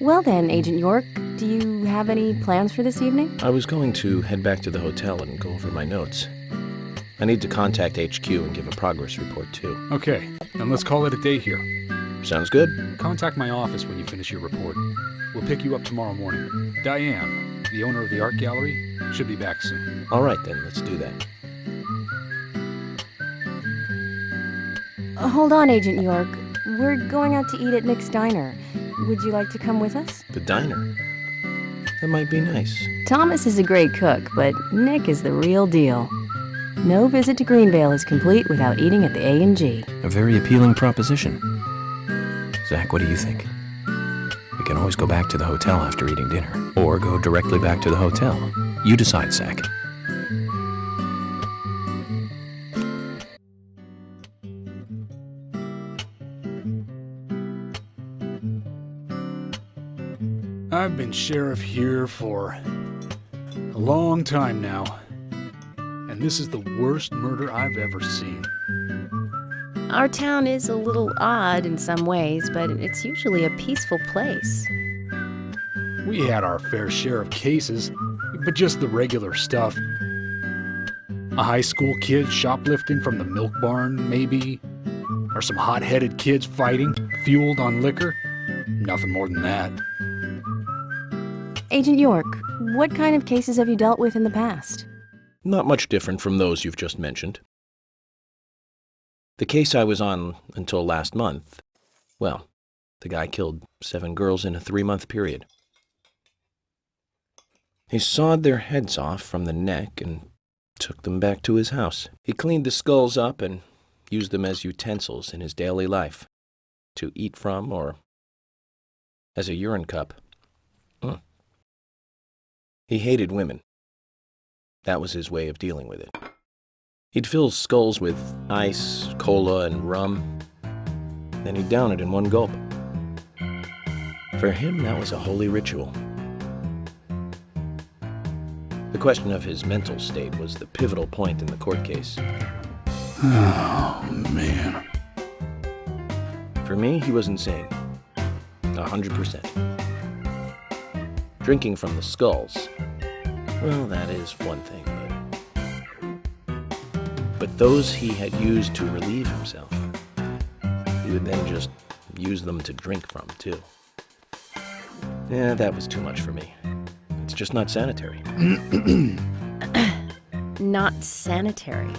Well then, Agent York, do you have any plans for this evening? I was going to head back to the hotel and go over my notes. I need to contact HQ and give a progress report too. Okay, then let's call it a day here. Sounds good. Contact my office when you finish your report. We'll pick you up tomorrow morning. Diane, the owner of the art gallery, should be back soon. All right then, let's do that. Hold on, Agent York. We're going out to eat at Nick's Diner. Would you like to come with us? The diner? That might be nice. Thomas is a great cook, but Nick is the real deal. No visit to Greenvale is complete without eating at the A&G. A very appealing proposition. Zach, what do you think? We can always go back to the hotel after eating dinner, or go directly back to the hotel. You decide, Zach. I've been sheriff here for a long time now, and this is the worst murder I've ever seen. Our town is a little odd in some ways, but it's usually a peaceful place. We had our fair share of cases, but just the regular stuff. A high school kid shoplifting from the milk barn, maybe? Or some hot-headed kids fighting, fueled on liquor? Nothing more than that. Agent York, what kind of cases have you dealt with in the past? Not much different from those you've just mentioned. The case I was on until last month, well, the guy killed 7 girls in a 3-month period. He sawed their heads off from the neck and took them back to his house. He cleaned the skulls up and used them as utensils in his daily life, to eat from or as a urine cup. He hated women. That was his way of dealing with it. He'd fill skulls with ice, cola, and rum. Then he'd down it in one gulp. For him, that was a holy ritual. The question of his mental state was the pivotal point in the court case. Oh, man. For me, he was insane. 100%. Drinking from the skulls, well, that is one thing, but those he had used to relieve himself, he would then just use them to drink from, too. Yeah, that was too much for me. It's just not sanitary. Not sanitary.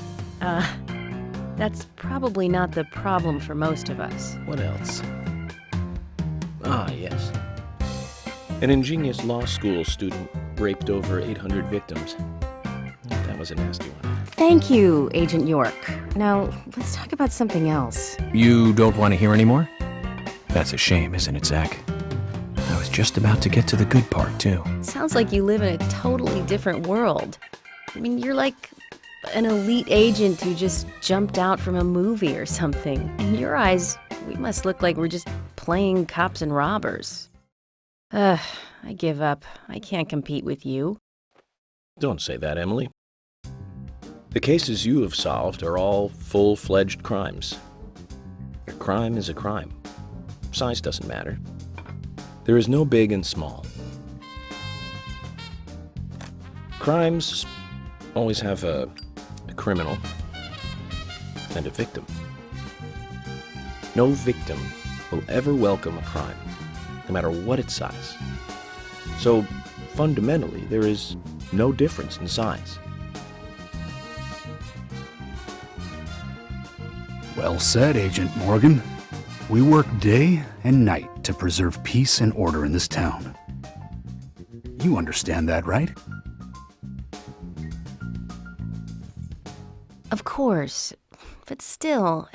That's probably not the problem for most of us. What else? Ah, yes. An ingenious law school student raped over 800 victims. That was a nasty one. Thank you, Agent York. Now, let's talk about something else. You don't want to hear anymore? That's a shame, isn't it, Zach? I was just about to get to the good part, too. Sounds like you live in a totally different world. I mean, you're like an elite agent who just jumped out from a movie or something. In your eyes, we must look like we're just playing cops and robbers. I give up. I can't compete with you. Don't say that, Emily. The cases you have solved are all full-fledged crimes. A crime is a crime. Size doesn't matter. There is no big and small. Crimes always have a criminal and a victim. No victim will ever welcome a crime, no matter what its size. So, fundamentally, there is no difference in size. Well said, Agent Morgan. We work day and night to preserve peace and order in this town. You understand that, right? Of course, but still,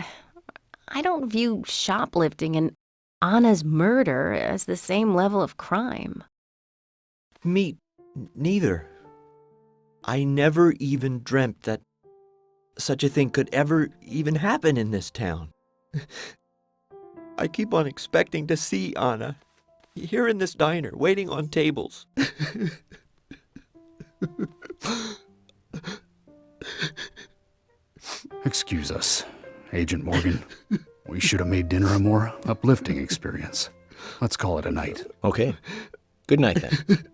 I don't view shoplifting and Anna's murder as the same level of crime. Me neither. I never even dreamt that such a thing could ever even happen in this town. I keep on expecting to see Anna here in this diner, waiting on tables. Excuse us, Agent Morgan. We should have made dinner a more uplifting experience. Let's call it a night. Okay. Good night then.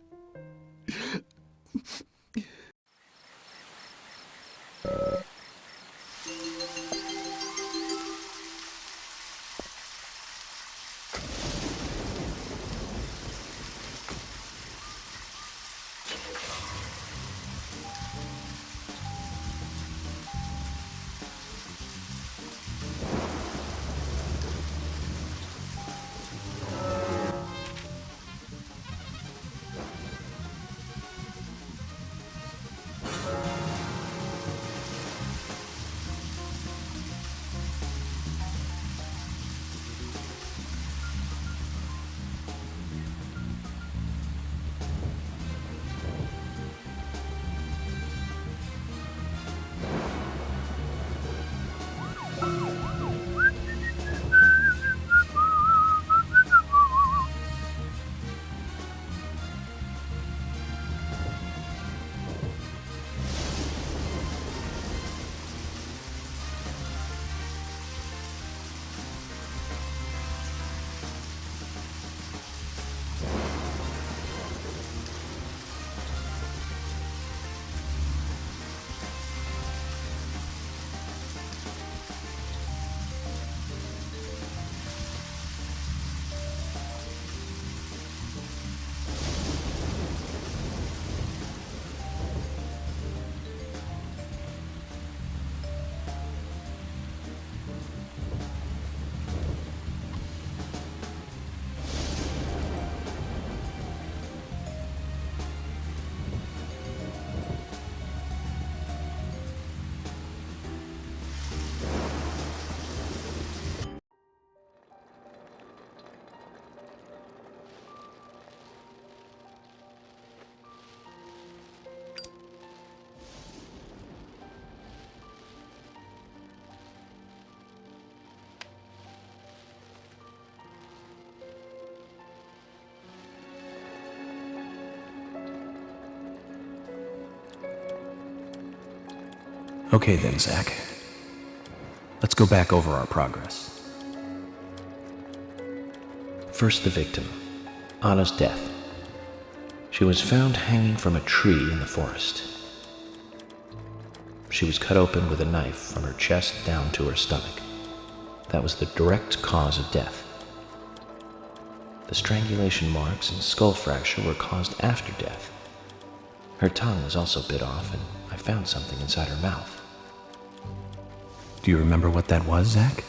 Okay then, Zach. Let's go back over our progress. First, the victim, Anna's death. She was found hanging from a tree in the forest. She was cut open with a knife from her chest down to her stomach. That was the direct cause of death. The strangulation marks and skull fracture were caused after death. Her tongue was also bit off, and I found something inside her mouth. Do you remember what that was, Zach?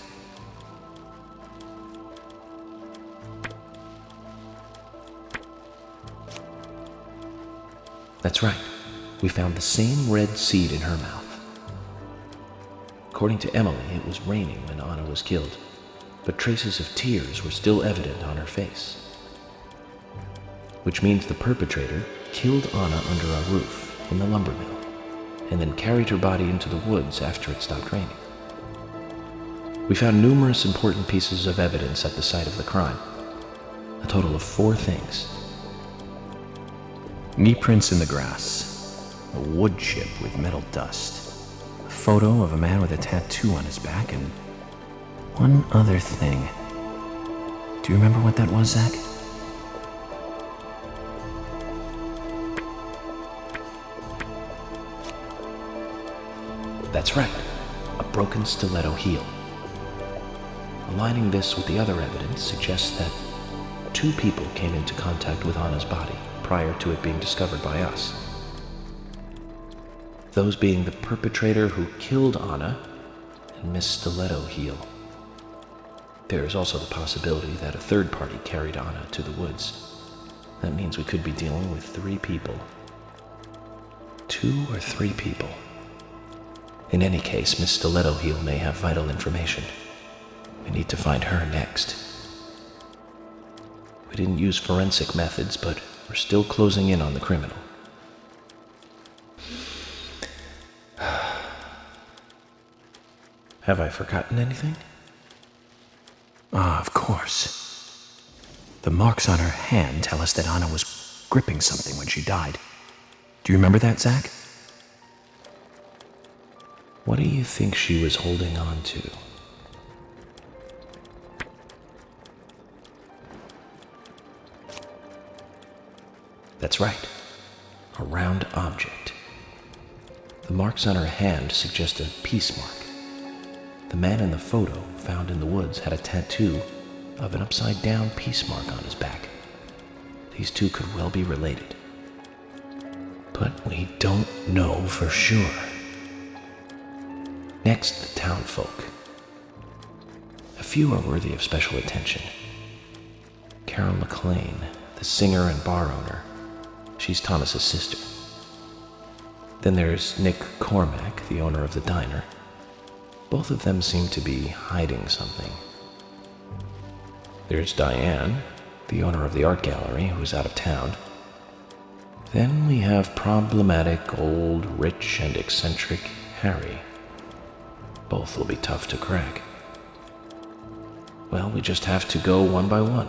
That's right. We found the same red seed in her mouth. According to Emily, it was raining when Anna was killed, but traces of tears were still evident on her face. Which means the perpetrator killed Anna under a roof in the lumber mill, and then carried her body into the woods after it stopped raining. We found numerous important pieces of evidence at the site of the crime. A total of 4 things. Knee prints in the grass, a wood chip with metal dust, a photo of a man with a tattoo on his back, and one other thing. Do you remember what that was, Zach? That's right, a broken stiletto heel. Aligning this with the other evidence suggests that 2 people came into contact with Anna's body prior to it being discovered by us. Those being the perpetrator who killed Anna and Miss Stiletto Heel. There is also the possibility that a third party carried Anna to the woods. That means we could be dealing with 3 people. 2 or 3 people. In any case, Miss Stiletto Heel may have vital information. We need to find her next. We didn't use forensic methods, but we're still closing in on the criminal. Have I forgotten anything? Ah, of course. The marks on her hand tell us that Anna was gripping something when she died. Do you remember that, Zach? What do you think she was holding on to? That's right. A round object. The marks on her hand suggest a peace mark. The man in the photo found in the woods had a tattoo of an upside-down peace mark on his back. These two could well be related. But we don't know for sure. Next, the town folk. A few are worthy of special attention. Carol McLean, the singer and bar owner. She's Thomas's sister. Then there's Nick Cormack, the owner of the diner. Both of them seem to be hiding something. There's Diane, the owner of the art gallery, who's out of town. Then we have problematic, old, rich, and eccentric Harry. Both will be tough to crack. Well, we just have to go one by one.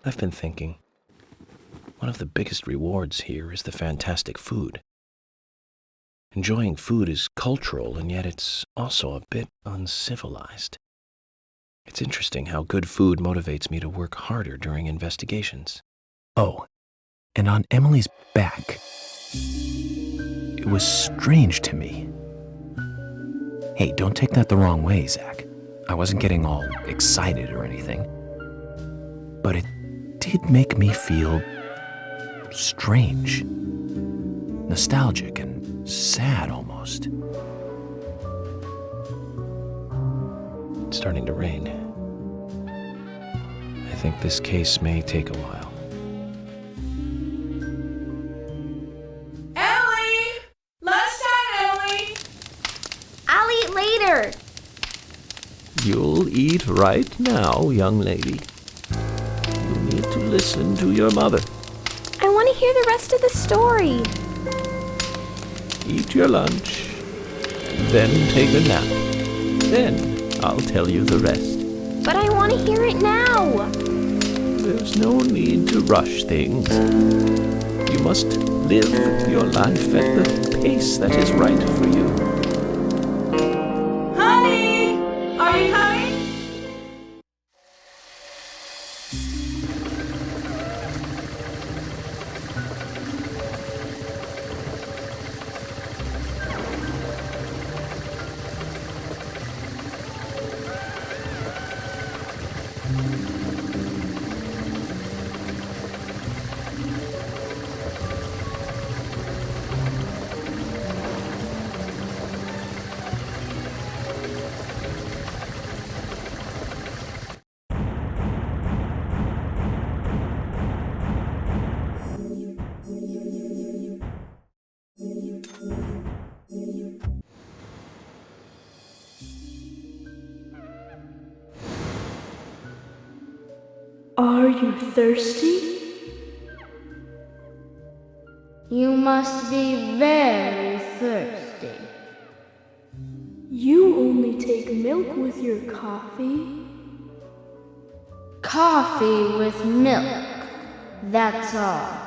I've been thinking, one of the biggest rewards here is the fantastic food. Enjoying food is cultural, and yet it's also a bit uncivilized. It's interesting how good food motivates me to work harder during investigations. Oh, and on Emily's back, it was strange to me. Hey, don't take that the wrong way, Zach. I wasn't getting all excited or anything. But it did make me feel strange, nostalgic, and sad almost. It's starting to rain. I think this case may take a while. Ellie! Lunchtime, Ellie! I'll eat later. You'll eat right now, young lady. You need to listen to your mother. I want to hear the rest of the story. Eat your lunch, and then take a nap. Then I'll tell you the rest. But I want to hear it now. There's no need to rush things. You must live your life at the pace that is right for you. Honey! Are you coming? Are you thirsty? You must be very thirsty. You only take milk with your coffee? Coffee with milk, that's all.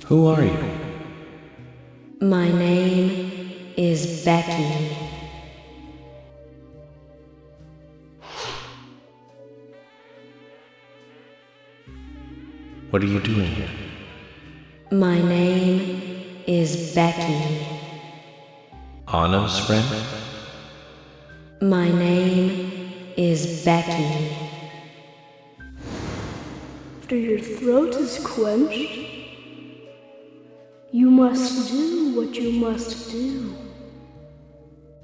Who are you? My name is Becky. What are you doing here? My name is Becky. Anna's friend? My name is Becky. After your throat is quenched, you must do what you must do.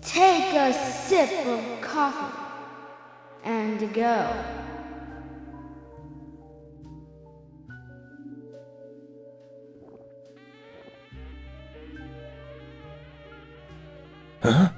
Take a sip of coffee and go. Huh?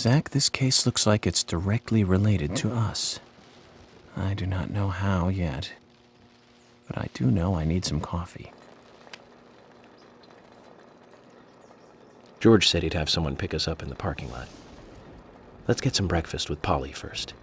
Zach, this case looks like it's directly related to us. I do not know how yet, but I do know I need some coffee. George said he'd have someone pick us up in the parking lot. Let's get some breakfast with Polly first.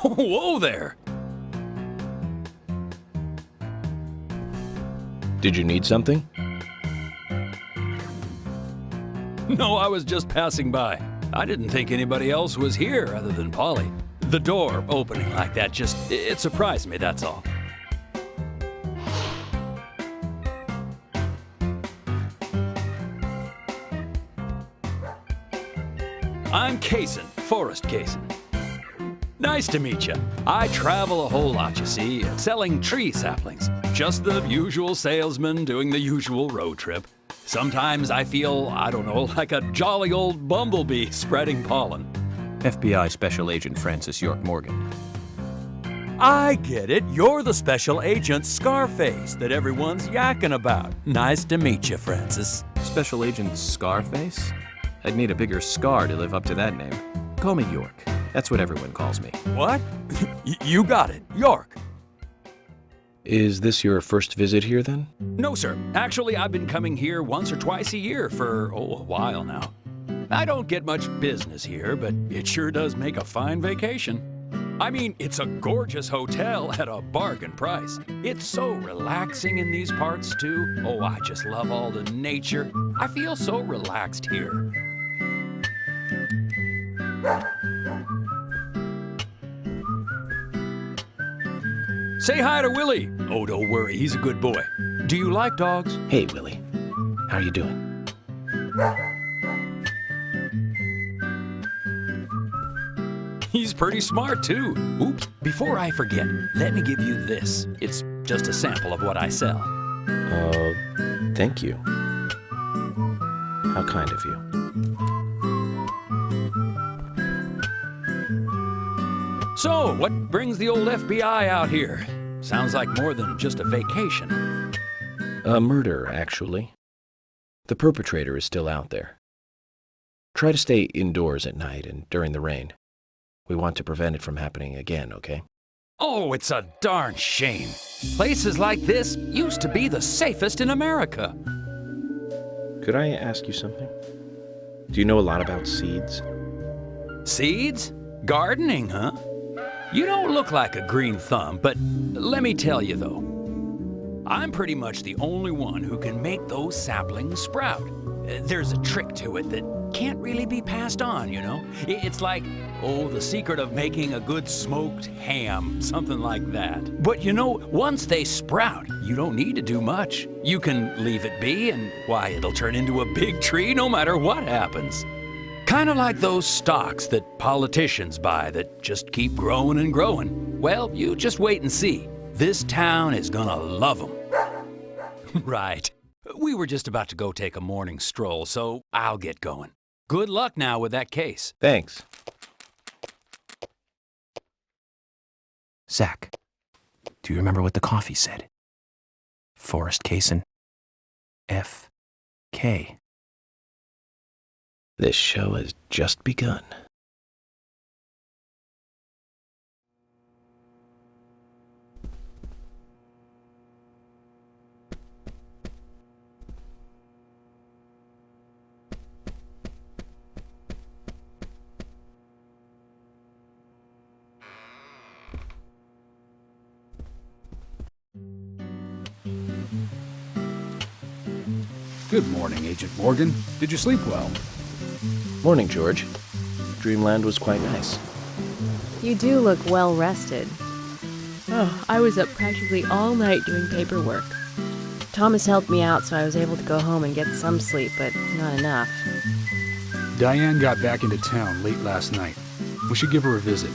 Whoa there! Did you need something? No, I was just passing by. I didn't think anybody else was here other than Polly. The door opening like that it surprised me, that's all. I'm Kaysen, Forrest Kaysen. Nice to meet you. I travel a whole lot, you see, selling tree saplings. Just the usual salesman doing the usual road trip. Sometimes I feel, I don't know, like a jolly old bumblebee spreading pollen. FBI Special Agent Francis York Morgan. I get it. You're the special agent Scarface that everyone's yakking about. Nice to meet you, Francis. Special Agent Scarface? I'd need a bigger scar to live up to that name. Call me York. That's what everyone calls me. What? You got it. York. Is this your first visit here, then? No, sir. Actually, I've been coming here once or twice a year for, a while now. I don't get much business here, but it sure does make a fine vacation. I mean, it's a gorgeous hotel at a bargain price. It's so relaxing in these parts, too. Oh, I just love all the nature. I feel so relaxed here. Say hi to Willie. Oh, don't worry, he's a good boy. Do you like dogs? Hey, Willie. How you doing? He's pretty smart, too. Oops, before I forget, let me give you this. It's just a sample of what I sell. Thank you. How kind of you. So, what brings the old FBI out here? Sounds like more than just a vacation. A murder, actually. The perpetrator is still out there. Try to stay indoors at night and during the rain. We want to prevent it from happening again, okay? Oh, it's a darn shame. Places like this used to be the safest in America. Could I ask you something? Do you know a lot about seeds? Seeds? Gardening, huh? You don't look like a green thumb, but let me tell you though, I'm pretty much the only one who can make those saplings sprout. There's a trick to it that can't really be passed on, you know? It's like, the secret of making a good smoked ham, something like that. But you know, once they sprout, you don't need to do much. You can leave it be and, why, it'll turn into a big tree no matter what happens. Kind of like those stocks that politicians buy that just keep growing and growing. Well, you just wait and see. This town is gonna love them. Right. We were just about to go take a morning stroll, so I'll get going. Good luck now with that case. Thanks. Zach, do you remember what the coffee said? Forrest Kaysen. F.K. This show has just begun. Good morning, Agent Morgan. Did you sleep well? Morning, George. Dreamland was quite nice. You do look well rested. Oh, I was up practically all night doing paperwork. Thomas helped me out, so I was able to go home and get some sleep, but not enough. Diane got back into town late last night. We should give her a visit.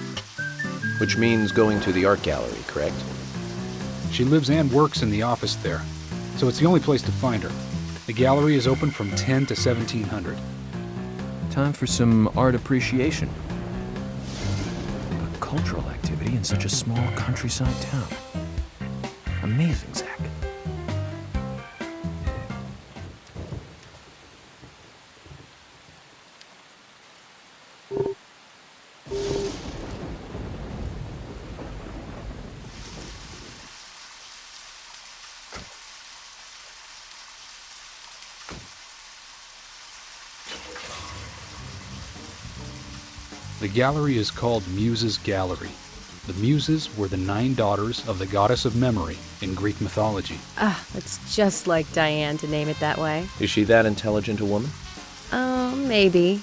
Which means going to the art gallery, correct? She lives and works in the office there, so it's the only place to find her. The gallery is open from 10 to 1700. Time for some art appreciation. A cultural activity in such a small countryside town. Amazing, Zach. The gallery is called Muses Gallery. The Muses were the 9 daughters of the goddess of memory in Greek mythology. Ah, it's just like Diane to name it that way. Is she that intelligent a woman? Oh, maybe.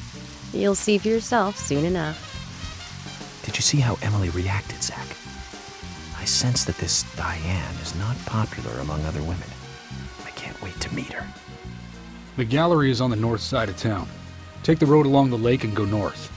You'll see for yourself soon enough. Did you see how Emily reacted, Zach? I sense that this Diane is not popular among other women. I can't wait to meet her. The gallery is on the north side of town. Take the road along the lake and go north.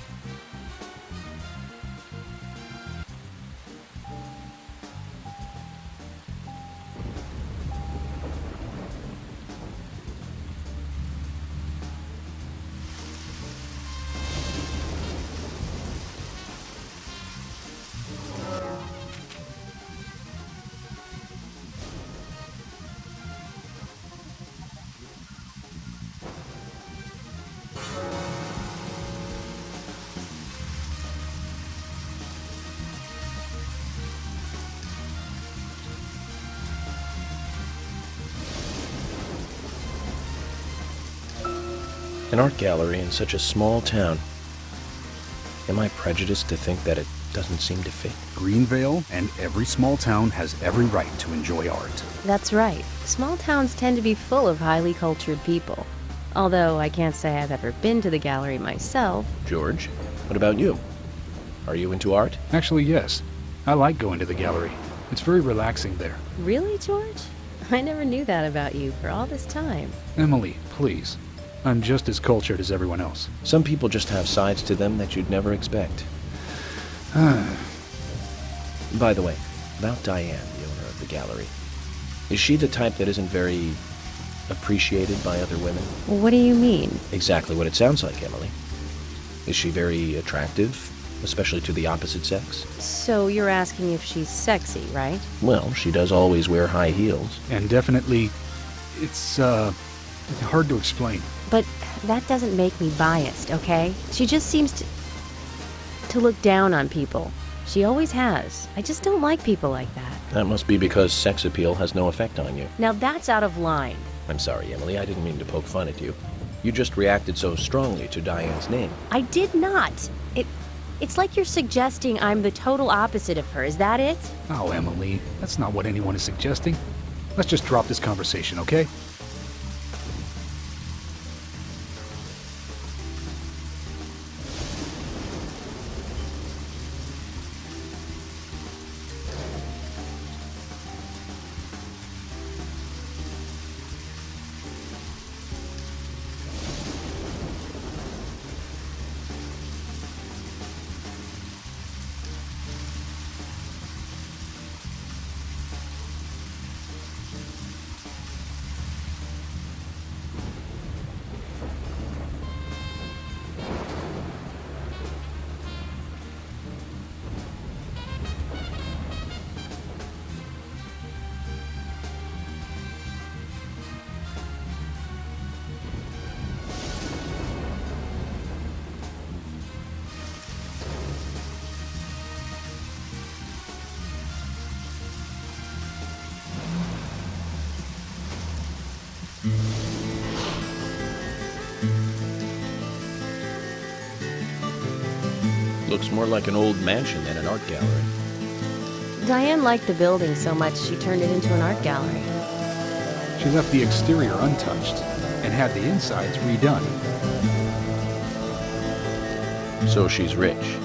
An art gallery in such a small town. Am I prejudiced to think that it doesn't seem to fit? Greenvale and every small town has every right to enjoy art. That's right. Small towns tend to be full of highly cultured people. Although I can't say I've ever been to the gallery myself. George, what about you? Are you into art? Actually, yes. I like going to the gallery. It's very relaxing there. Really, George? I never knew that about you for all this time. Emily, please. I'm just as cultured as everyone else. Some people just have sides to them that you'd never expect. By the way, about Diane, the owner of the gallery. Is she the type that isn't very appreciated by other women? What do you mean? Exactly what it sounds like, Emily. Is she very attractive, especially to the opposite sex? So you're asking if she's sexy, right? Well, she does always wear high heels. And definitely, it's hard to explain. But that doesn't make me biased, okay? She just seems to look down on people. She always has. I just don't like people like that. That must be because sex appeal has no effect on you. Now that's out of line. I'm sorry, Emily. I didn't mean to poke fun at you. You just reacted so strongly to Diane's name. I did not. It's like you're suggesting I'm the total opposite of her. Is that it? Oh, Emily, that's not what anyone is suggesting. Let's just drop this conversation, okay? Looks more like an old mansion than an art gallery. Diane liked the building so much she turned it into an art gallery. She left the exterior untouched. and had the insides redone. So she's rich.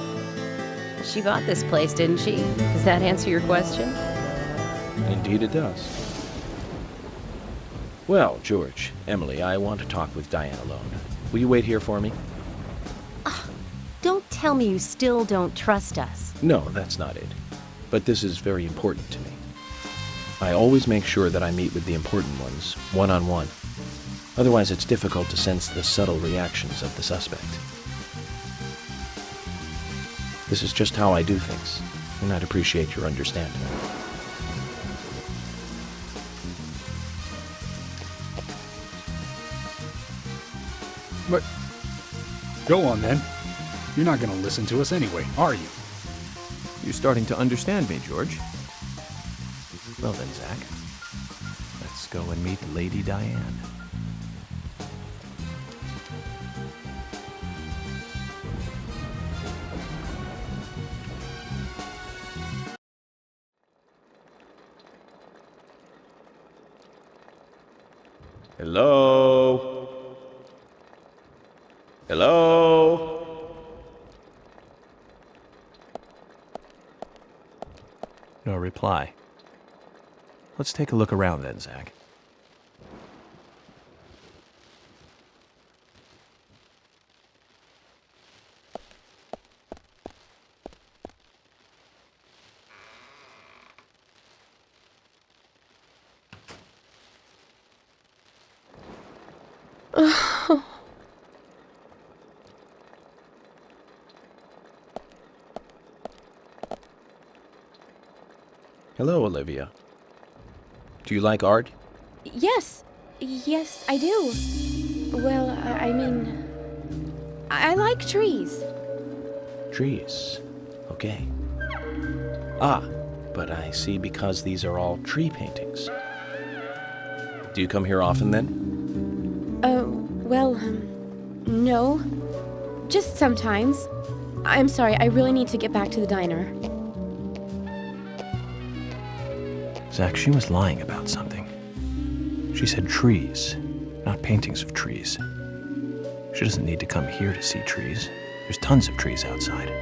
She bought this place, didn't she? Does that answer your question? Indeed it does. Well, George, Emily, I want to talk with Diane alone. Will you wait here for me? Don't tell me you still don't trust us. No, that's not it. But this is very important to me. I always make sure that I meet with the important ones, one-on-one. Otherwise, it's difficult to sense the subtle reactions of the suspect. This is just how I do things, and I'd appreciate your understanding. But go on then. You're not going to listen to us anyway, are you? You're starting to understand me, George. Well then, Zach, let's go and meet Lady Diane. Hello? Hello? No reply. Let's take a look around then, Zach. Hello, Olivia. Do you like art? Yes, I do. Well, I mean, I like trees. Trees. Okay. Ah, but I see because these are all tree paintings. Do you come here often then? No. Just sometimes. I'm sorry, I really need to get back to the diner. Zach, she was lying about something. She said trees, not paintings of trees. She doesn't need to come here to see trees. There's tons of trees outside.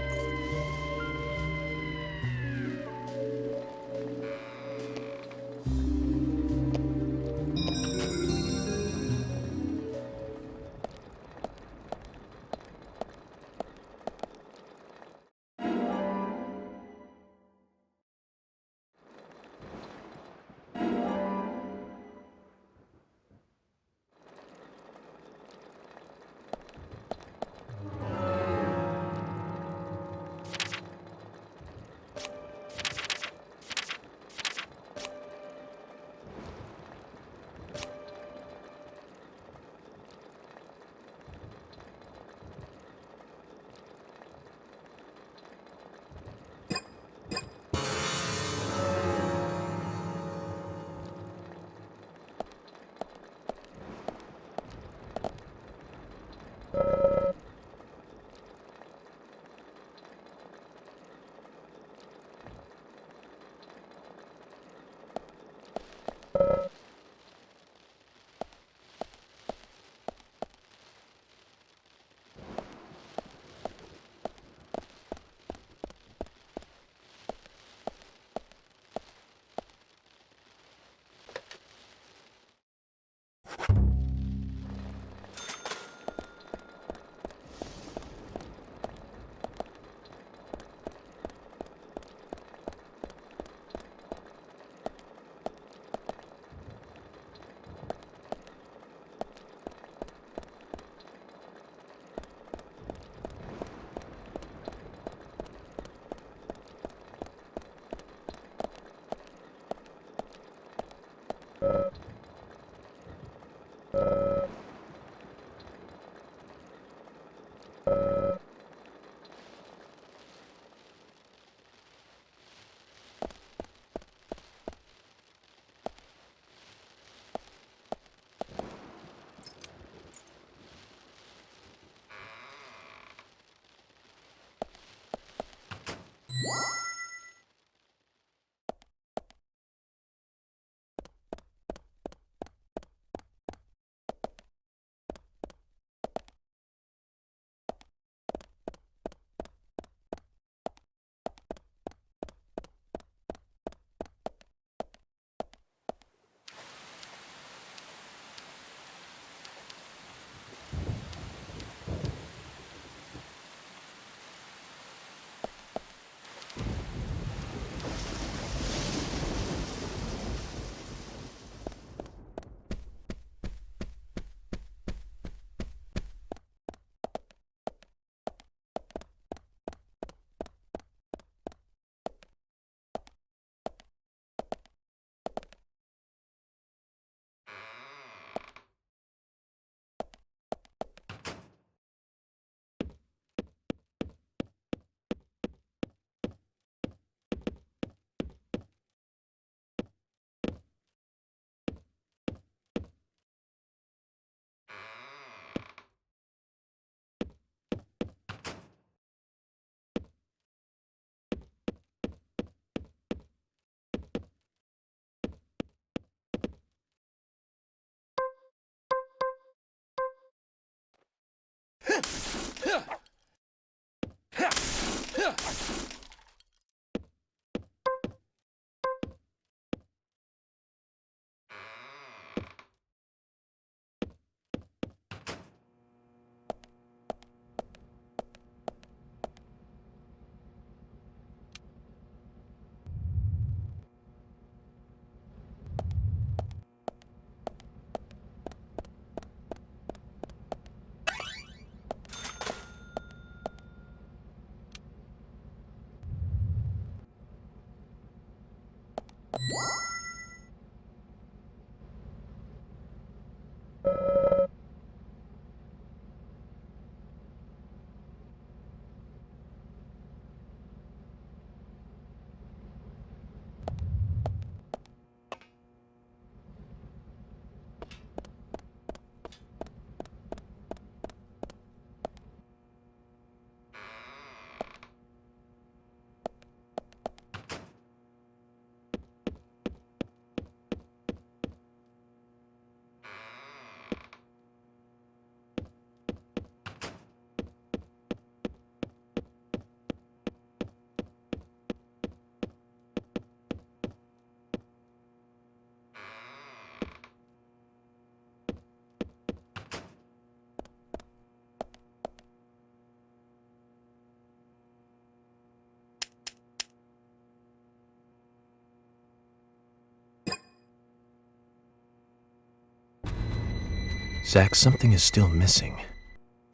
Zach, something is still missing.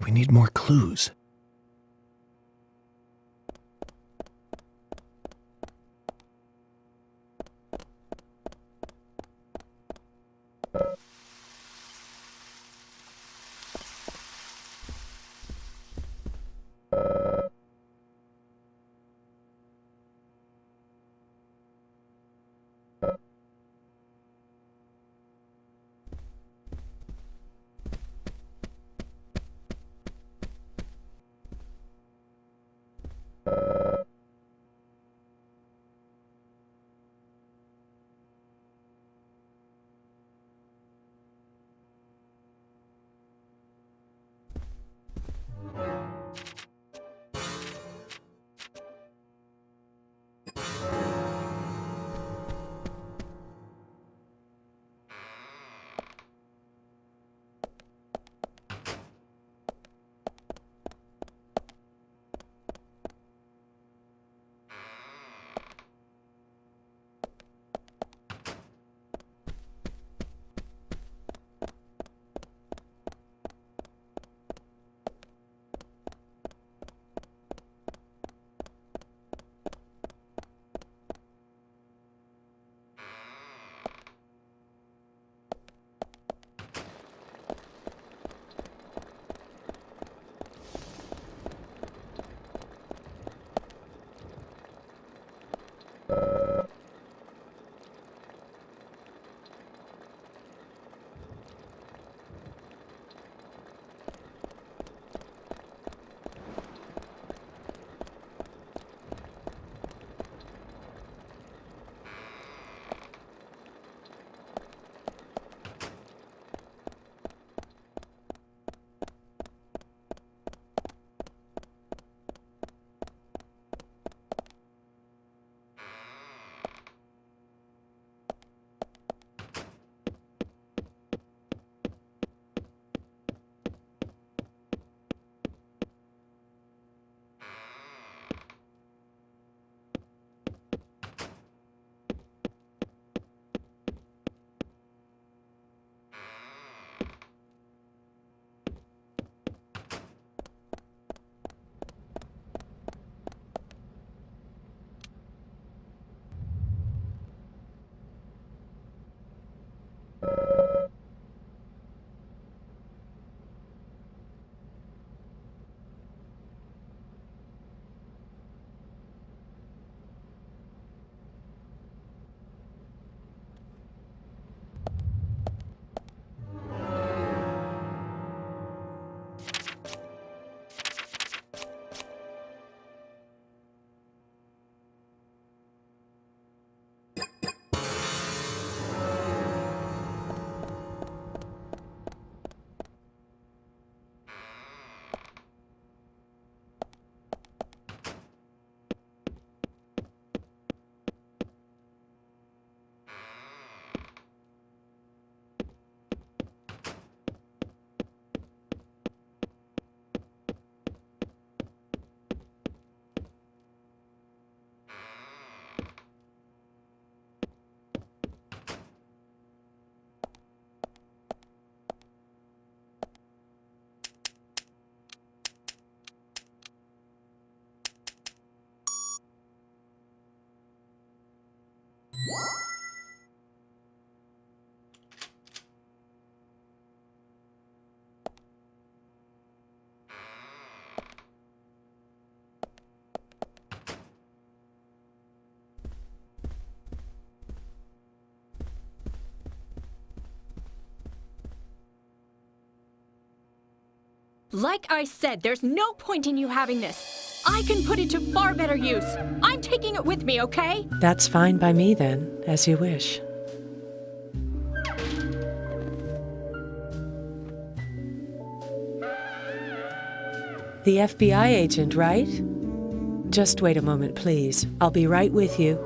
We need more clues. Like I said, there's no point in you having this. I can put it to far better use. I'm taking it with me, okay? That's fine by me then, as you wish. The FBI agent, right? Just wait a moment, please. I'll be right with you.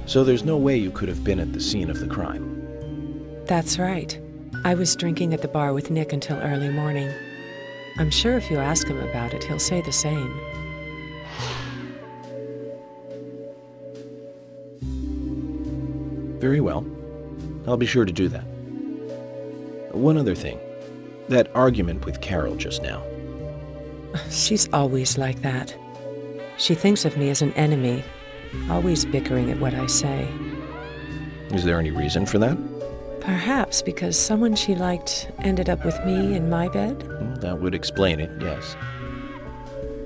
So there's no way you could have been at the scene of the crime. That's right. I was drinking at the bar with Nick until early morning. I'm sure if you ask him about it, he'll say the same. Very well. I'll be sure to do that. One other thing. That argument with Carol just now. She's always like that. She thinks of me as an enemy, always bickering at what I say. Is there any reason for that? Perhaps because someone she liked ended up with me in my bed? That would explain it, yes.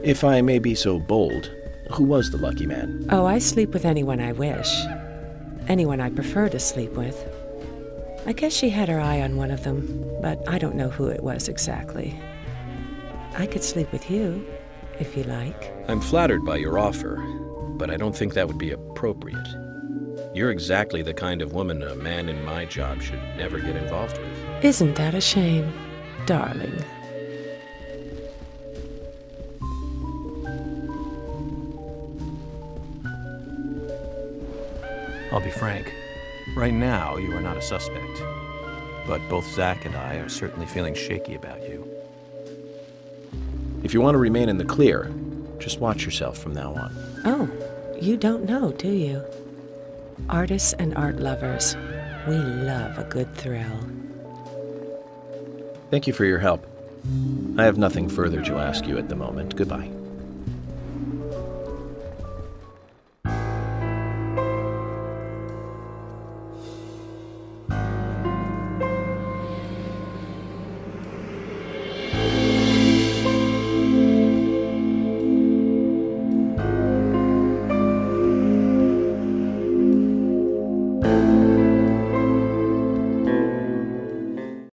If I may be so bold, who was the lucky man? Oh, I sleep with anyone I wish. Anyone I prefer to sleep with. I guess she had her eye on one of them, but I don't know who it was exactly. I could sleep with you, if you like. I'm flattered by your offer, but I don't think that would be appropriate. You're exactly the kind of woman a man in my job should never get involved with. Isn't that a shame, darling? I'll be frank. Right now, you are not a suspect. But both Zach and I are certainly feeling shaky about you. If you want to remain in the clear, just watch yourself from now on. Oh, you don't know, do you? Artists and art lovers, we love a good thrill. Thank you for your help. I have nothing further to ask you at the moment. Goodbye.